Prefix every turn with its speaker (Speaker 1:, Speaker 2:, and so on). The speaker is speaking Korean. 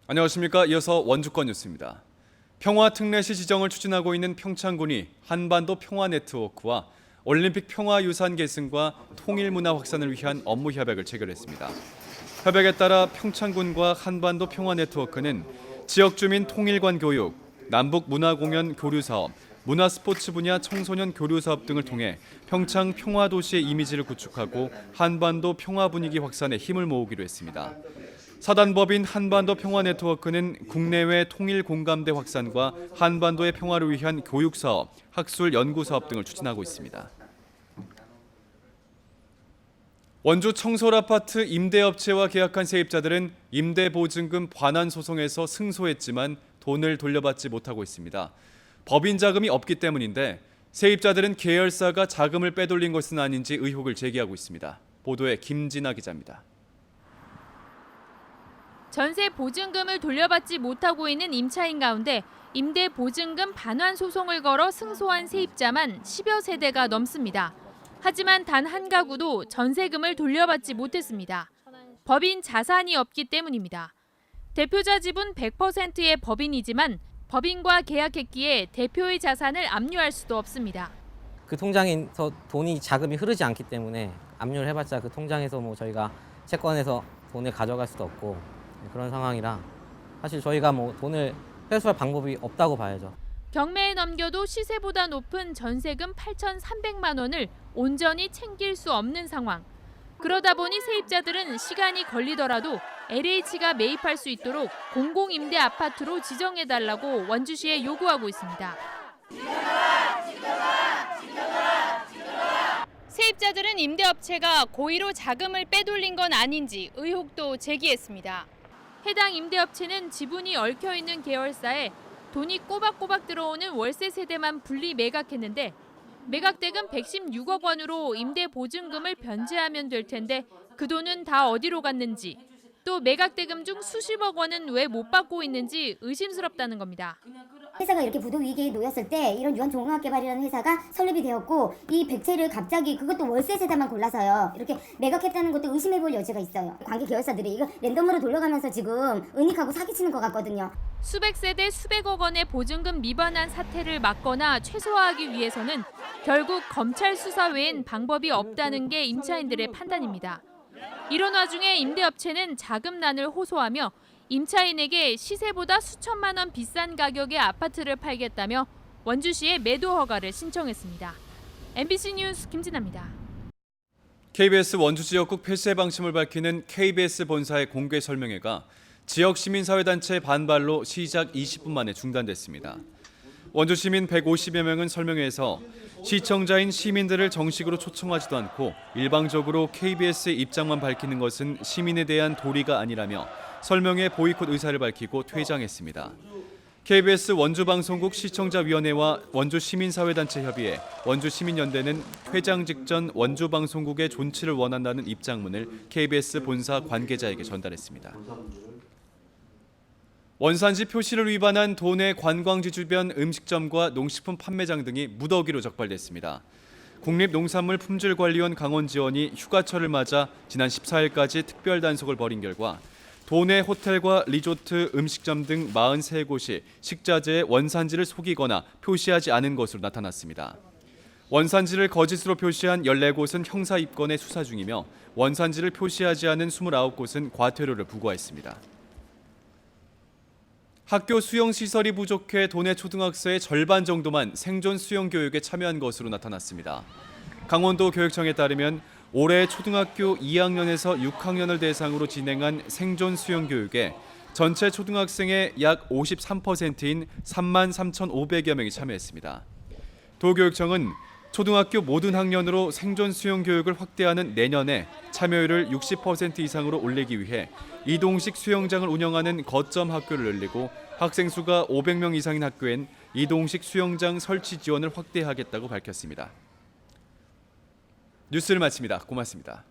Speaker 1: 안녕하십니까. 이어서 원주권 뉴스입니다. 평화특례시 지정을 추진하고 있는 평창군이 한반도 평화네트워크와 올림픽 평화유산 계승과 통일문화 확산을 위한 업무 협약을 체결했습니다. 협약에 따라 평창군과 한반도 평화네트워크는 지역 주민 통일관 교육, 남북 문화공연 교류사업, 문화스포츠 분야 청소년 교류사업 등을 통해 평창 평화도시의 이미지를 구축하고 한반도 평화 분위기 확산에 힘을 모으기로 했습니다. 사단법인 한반도 평화네트워크는 국내외 통일 공감대 확산과 한반도의 평화를 위한 교육사업, 학술 연구사업 등을 추진하고 있습니다. 원주 청솔아파트 임대업체와 계약한 세입자들은 임대보증금 반환 소송에서 승소했지만 돈을 돌려받지 못하고 있습니다. 법인 자금이 없기 때문인데 세입자들은 계열사가 자금을 빼돌린 것은 아닌지 의혹을 제기하고 있습니다. 보도에 김진아 기자입니다.
Speaker 2: 전세 보증금을 돌려받지 못하고 있는 임차인 가운데 임대 보증금 반환 소송을 걸어 승소한 세입자만 10여 세대가 넘습니다. 하지만 단 한 가구도 전세금을 돌려받지 못했습니다. 법인 자산이 없기 때문입니다. 대표자 지분 100%의 법인이지만 법인과 계약했기에 대표의 자산을 압류할 수도 없습니다.
Speaker 3: 그 통장에서 자금이 흐르지 않기 때문에 압류를 해봤자 그 통장에서 저희가 채권해서 돈을 가져갈 수도 없고 그런 상황이라 사실 저희가 돈을 회수할 방법이 없다고 봐야죠.
Speaker 2: 경매에 넘겨도 시세보다 높은 전세금 8,300만 원을 온전히 챙길 수 없는 상황. 그러다 보니 세입자들은 시간이 걸리더라도 LH가 매입할 수 있도록 공공임대 아파트로 지정해달라고 원주시에 요구하고 있습니다. 세입자들은 임대업체가 고의로 자금을 빼돌린 건 아닌지 의혹도 제기했습니다. 해당 임대업체는 지분이 얽혀있는 계열사에 돈이 꼬박꼬박 들어오는 월세 세대만 분리 매각했는데 매각대금 116억 원으로 임대 보증금을 변제하면 될 텐데 그 돈은 다 어디로 갔는지 또 매각대금 중 수십억 원은 왜 못 받고 있는지 의심스럽다는 겁니다.
Speaker 4: 회사가 이렇게 부도 위기에 놓였을 때 이런 유한종합개발이라는 회사가 설립이 되었고 이 백채를 갑자기 그것도 월세 세대만 골라서요. 이렇게 매각했다는 것도 의심해볼 여지가 있어요. 관계 계열사들이 이거 랜덤으로 돌려가면서 지금 은닉하고 사기치는 것 같거든요.
Speaker 2: 수백 세대 수백억 원의 보증금 미반환 사태를 막거나 최소화하기 위해서는 결국 검찰 수사 외엔 방법이 없다는 게 임차인들의 판단입니다. 이런 와중에 임대업체는 자금난을 호소하며 임차인에게 시세보다 수천만 원 비싼 가격의 아파트를 팔겠다며 원주시에 매도 허가를 신청했습니다. MBC 뉴스 김진아입니다.
Speaker 1: KBS 원주 지역국 폐쇄 방침을 밝히는 KBS 본사의 공개 설명회가 지역 시민사회단체 반발로 시작 20분 만에 중단됐습니다. 원주 시민 150여 명은 설명회에서 시청자인 시민들을 정식으로 초청하지도 않고 일방적으로 KBS의 입장만 밝히는 것은 시민에 대한 도리가 아니라며 설명회 보이콧 의사를 밝히고 퇴장했습니다. KBS 원주방송국 시청자위원회와 원주시민사회단체 협의회, 원주시민연대는 퇴장 직전 원주방송국의 존치를 원한다는 입장문을 KBS 본사 관계자에게 전달했습니다. 원산지 표시를 위반한 도내 관광지 주변 음식점과 농식품 판매장 등이 무더기로 적발됐습니다. 국립농산물품질관리원 강원지원이 휴가철을 맞아 지난 14일까지 특별 단속을 벌인 결과 도내 호텔과 리조트, 음식점 등 43곳이 식자재의 원산지를 속이거나 표시하지 않은 것으로 나타났습니다. 원산지를 거짓으로 표시한 14곳은 형사 입건에 수사 중이며 원산지를 표시하지 않은 29곳은 과태료를 부과했습니다. 학교 수영시설이 부족해 도내 초등학생의 절반 정도만 생존 수영 교육에 참여한 것으로 나타났습니다. 강원도 교육청에 따르면 올해 초등학교 2학년에서 6학년을 대상으로 진행한 생존 수영 교육에 전체 초등학생의 약 53%인 33,500여 명이 참여했습니다. 도교육청은 초등학교 모든 학년으로 생존 수영 교육을 확대하는 내년에 참여율을 60% 이상으로 올리기 위해 이동식 수영장을 운영하는 거점 학교를 늘리고 학생 수가 500명 이상인 학교엔 이동식 수영장 설치 지원을 확대하겠다고 밝혔습니다. 뉴스를 마칩니다. 고맙습니다.